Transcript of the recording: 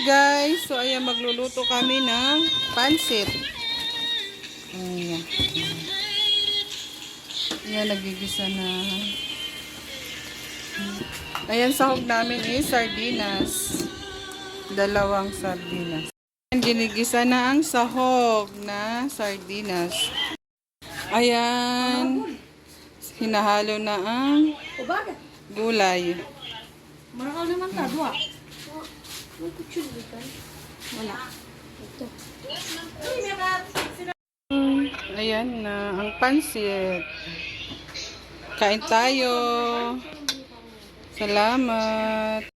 guys, so ayan magluluto kami ng pansit. Ayan. Ayan, nagigisa na. Ayan, sahog namin is sardinas. 2 sardinas. Ayan, ginigisa na ang sahog na sardinas. Ayan, hinahalo na ang gulay. Marakaw naman ta, dua. Wala. Ito. Ayan na ang pansit. Kain tayo. Salamat.